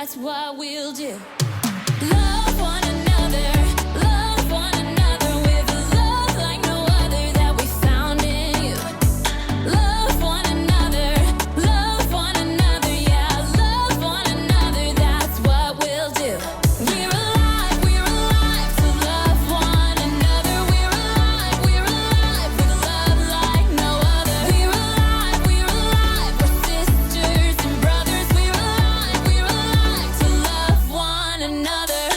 that's what we'll do. Love one another with a love like no other that we found in you. Love one another, yeah, love one another, that's what we'll do. We're alive to love one another. We're alive with a love like no other. We're alive, we're sisters and brothers. We're alive to love one another.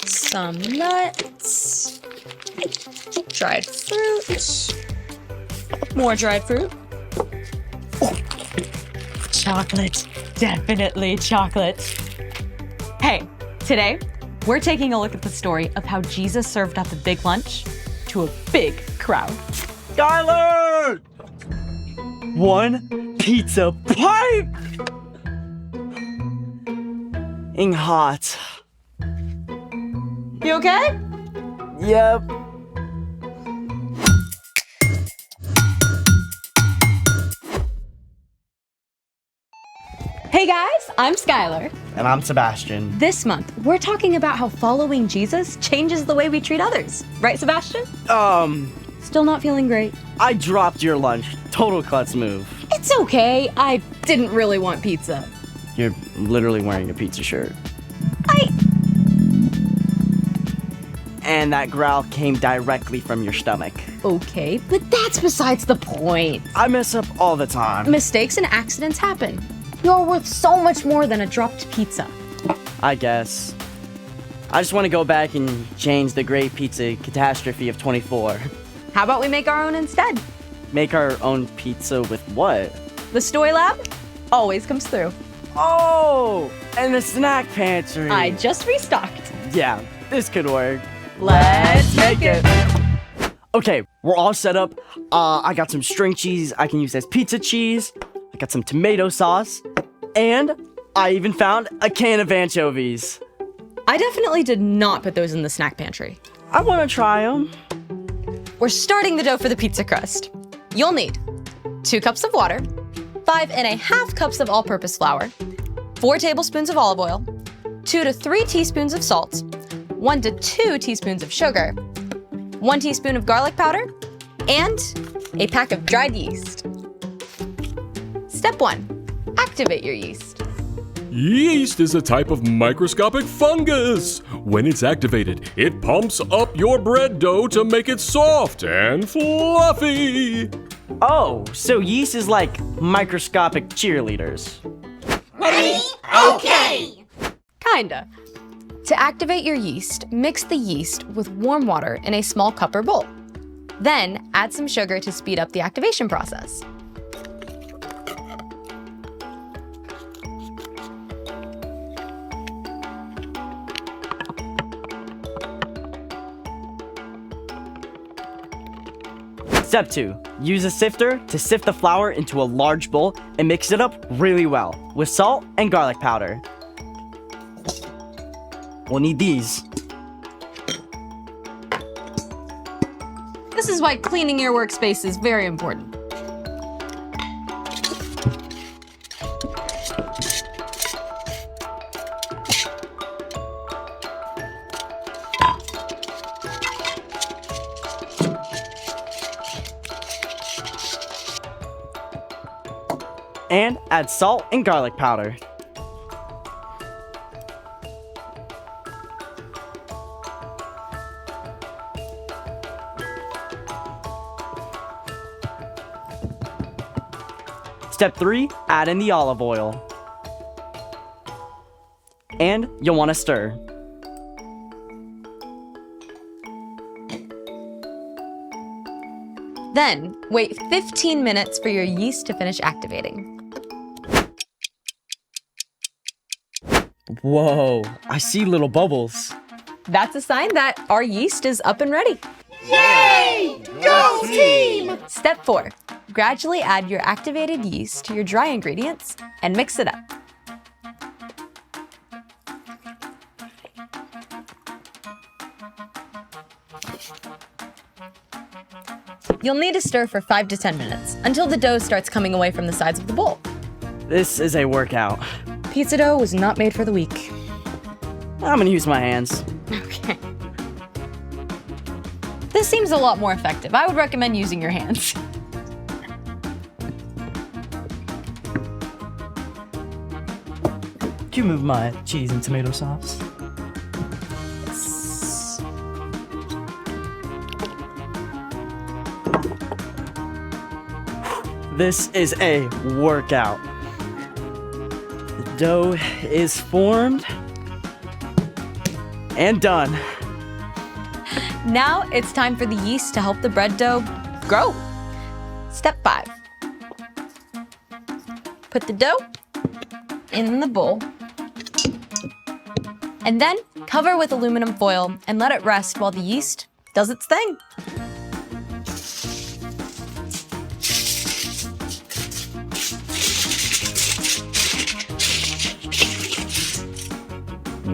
Some nuts, dried fruit, more dried fruit. Oh, chocolate, definitely chocolate. Hey, today we're taking a look at the story of how Jesus served up a big lunch to a big crowd. Skylar! One pizza pipe! Ing hot. You okay? Yep. Hey guys, I'm Skylar. And I'm Sebastian. This month, we're talking about how following Jesus changes the way we treat others. Right, Sebastian? Still not feeling great? I dropped your lunch. Total klutz move. It's okay. I didn't really want pizza. You're literally wearing a pizza shirt. And that growl came directly from your stomach. Okay, but that's besides the point. I mess up all the time. Mistakes and accidents happen. You're worth so much more than a dropped pizza. I guess. I just want to go back and change the great pizza catastrophe of 24. How about we make our own instead? Make our own pizza with what? The Story Lab always comes through. Oh, and the snack pantry. I just restocked. Yeah, this could work. Let's make it. Okay, we're all set up. I got some string cheese I can use as pizza cheese. I got some tomato sauce. And I even found a can of anchovies. I definitely did not put those in the snack pantry. I want to try them. We're starting the dough for the pizza crust. You'll need 2 cups of water, 5½ cups of all-purpose flour, 4 tablespoons of olive oil, 2 to 3 teaspoons of salt, 1 to 2 teaspoons of sugar, 1 teaspoon of garlic powder, and a pack of dried yeast. Step 1. Activate your yeast. Yeast is a type of microscopic fungus. When it's activated, it pumps up your bread dough to make it soft and fluffy. Oh, so yeast is like microscopic cheerleaders. Kinda. To activate your yeast, mix the yeast with warm water in a small cup or bowl. Then add some sugar to speed up the activation process. Step 2. Use a sifter to sift the flour into a large bowl and mix it up really well with salt and garlic powder. We'll need these. This is why cleaning your workspace is very important. And add salt and garlic powder. Step 3, add in the olive oil. And you'll want to stir. Then, wait 15 minutes for your yeast to finish activating. Whoa, I see little bubbles. That's a sign that our yeast is up and ready. Yay! Go team! Step 4. Gradually add your activated yeast to your dry ingredients and mix it up. You'll need to stir for 5 to 10 minutes until the dough starts coming away from the sides of the bowl. This is a workout. Pizza dough was not made for the weak. I'm gonna use my hands. Okay. This seems a lot more effective. I would recommend using your hands. Can you move my cheese and tomato sauce? This is a workout. The dough is formed and done. Now it's time for the yeast to help the bread dough grow. Step 5. Put the dough in the bowl. And then cover with aluminum foil and let it rest while the yeast does its thing.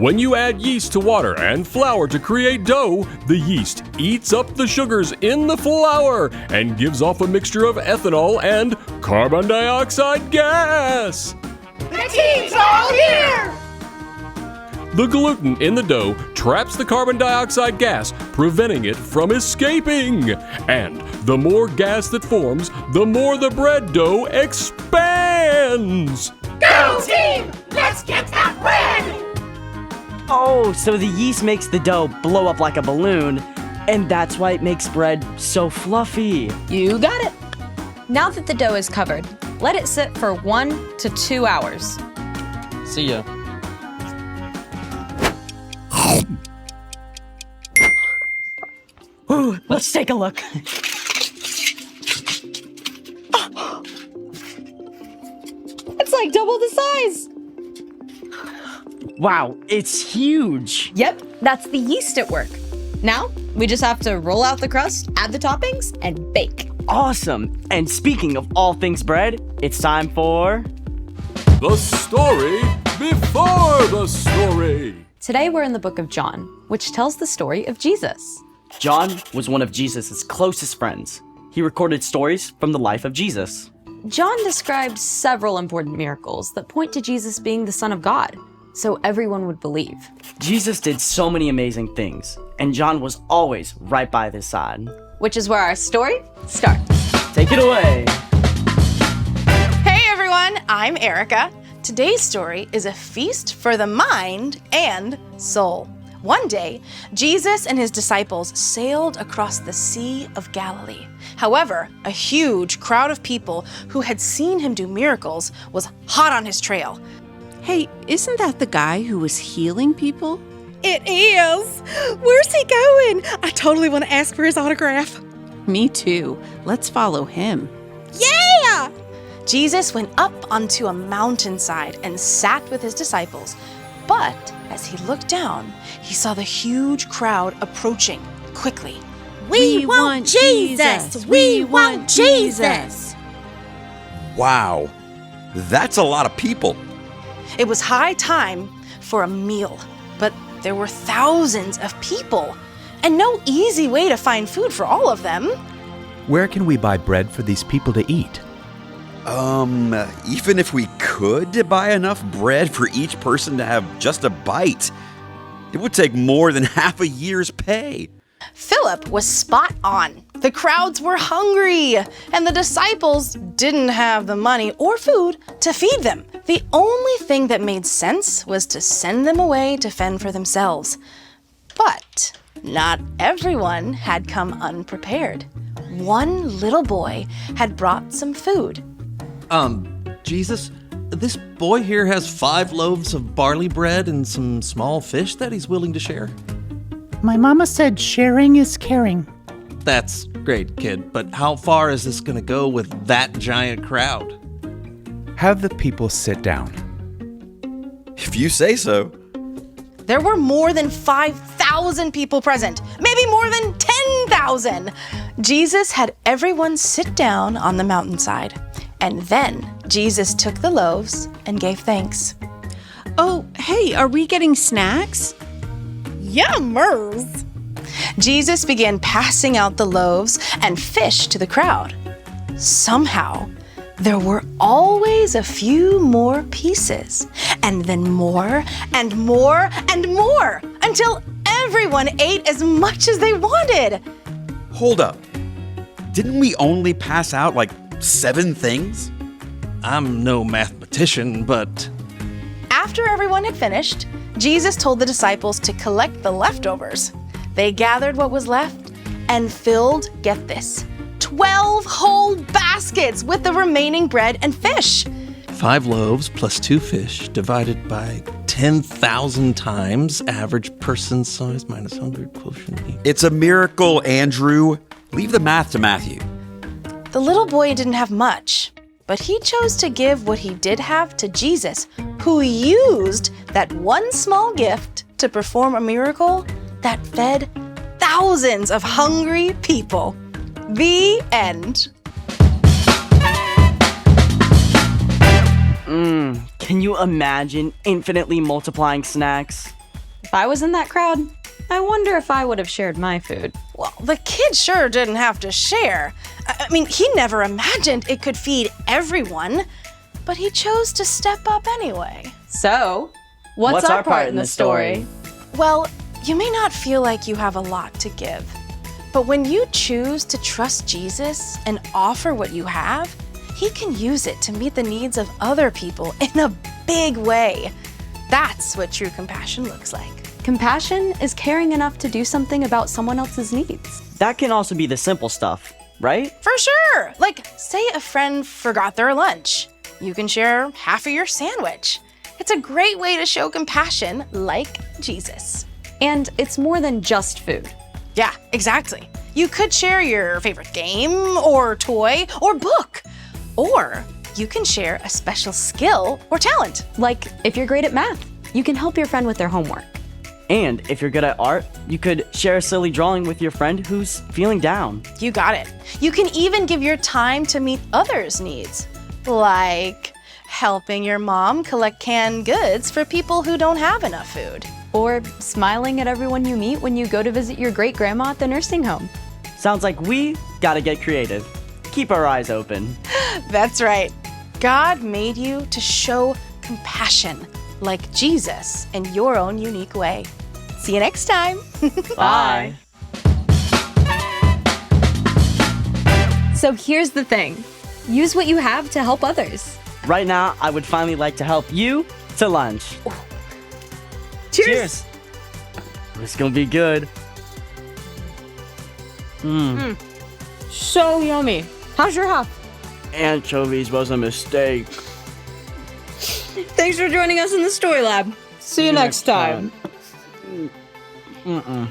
When you add yeast to water and flour to create dough, the yeast eats up the sugars in the flour and gives off a mixture of ethanol and carbon dioxide gas. The team's all here! The gluten in the dough traps the carbon dioxide gas, preventing it from escaping. And the more gas that forms, the more the bread dough expands. Go team! Let's get that bread! Oh, so the yeast makes the dough blow up like a balloon, and that's why it makes bread so fluffy. You got it. Now that the dough is covered, let it sit for 1 to 2 hours. See ya. Ooh, let's take a look. It's like double the size. Wow, it's huge. Yep, that's the yeast at work. Now, we just have to roll out the crust, add the toppings, and bake. Awesome. And speaking of all things bread, it's time for The story before the story. Today we're in the book of John, which tells the story of Jesus. John was one of Jesus' closest friends. He recorded stories from the life of Jesus. John described several important miracles that point to Jesus being the Son of God, so everyone would believe. Jesus did so many amazing things, and John was always right by his side. Which is where our story starts. Take it away. Hey everyone, I'm Erica. Today's story is a feast for the mind and soul. One day, Jesus and his disciples sailed across the Sea of Galilee. However, a huge crowd of people who had seen him do miracles was hot on his trail. Hey, isn't that the guy who was healing people? It is! Where's he going? I totally want to ask for his autograph. Me too. Let's follow him. Yeah! Jesus went up onto a mountainside and sat with his disciples. But as he looked down, he saw the huge crowd approaching quickly. We want Jesus! We want Jesus! Wow, that's a lot of people. It was high time for a meal, but there were thousands of people and no easy way to find food for all of them. Where can we buy bread for these people to eat? Even if we could buy enough bread for each person to have just a bite, it would take more than half a year's pay. Philip was spot on. The crowds were hungry, and the disciples didn't have the money or food to feed them. The only thing that made sense was to send them away to fend for themselves. But not everyone had come unprepared. One little boy had brought some food. Jesus, this boy here has 5 loaves of barley bread and some small fish that he's willing to share. My mama said sharing is caring. That's great, kid, but how far is this gonna go with that giant crowd? Have the people sit down. If you say so. There were more than 5,000 people present, maybe more than 10,000. Jesus had everyone sit down on the mountainside, and then Jesus took the loaves and gave thanks. Oh, hey, are we getting snacks? Yummers! Jesus began passing out the loaves and fish to the crowd. Somehow, there were always a few more pieces, and then more and more and more, until everyone ate as much as they wanted. Hold up. Didn't we only pass out like 7 things? I'm no mathematician, but... After everyone had finished, Jesus told the disciples to collect the leftovers. They gathered what was left and filled, get this, 12 whole baskets with the remaining bread and fish. 5 loaves plus 2 fish divided by 10,000 times average person size minus 100 quotient. It's a miracle, Andrew. Leave the math to Matthew. The little boy didn't have much, but he chose to give what he did have to Jesus, who used that one small gift to perform a miracle that fed thousands of hungry people. The end. Can you imagine infinitely multiplying snacks? If I was in that crowd, I wonder if I would have shared my food. Well, the kid sure didn't have to share. I mean, he never imagined it could feed everyone, but he chose to step up anyway. So, what's our part in the story? Well, you may not feel like you have a lot to give, but when you choose to trust Jesus and offer what you have, he can use it to meet the needs of other people in a big way. That's what true compassion looks like. Compassion is caring enough to do something about someone else's needs. That can also be the simple stuff, right? For sure! Like, say a friend forgot their lunch. You can share half of your sandwich. It's a great way to show compassion, like Jesus. And it's more than just food. Yeah, exactly. You could share your favorite game, or toy, or book. Or you can share a special skill or talent. Like, if you're great at math, you can help your friend with their homework. And if you're good at art, you could share a silly drawing with your friend who's feeling down. You got it. You can even give your time to meet others' needs. Like helping your mom collect canned goods for people who don't have enough food. Or smiling at everyone you meet when you go to visit your great-grandma at the nursing home. Sounds like we gotta get creative. Keep our eyes open. That's right. God made you to show compassion like Jesus in your own unique way. See you next time. Bye. So here's the thing. Use what you have to help others. Right now, I would finally like to help you to lunch. Cheers. It's gonna be good. So yummy. How's your half? Anchovies was a mistake. Thanks for joining us in the Story Lab. See you next time. Mm-mm.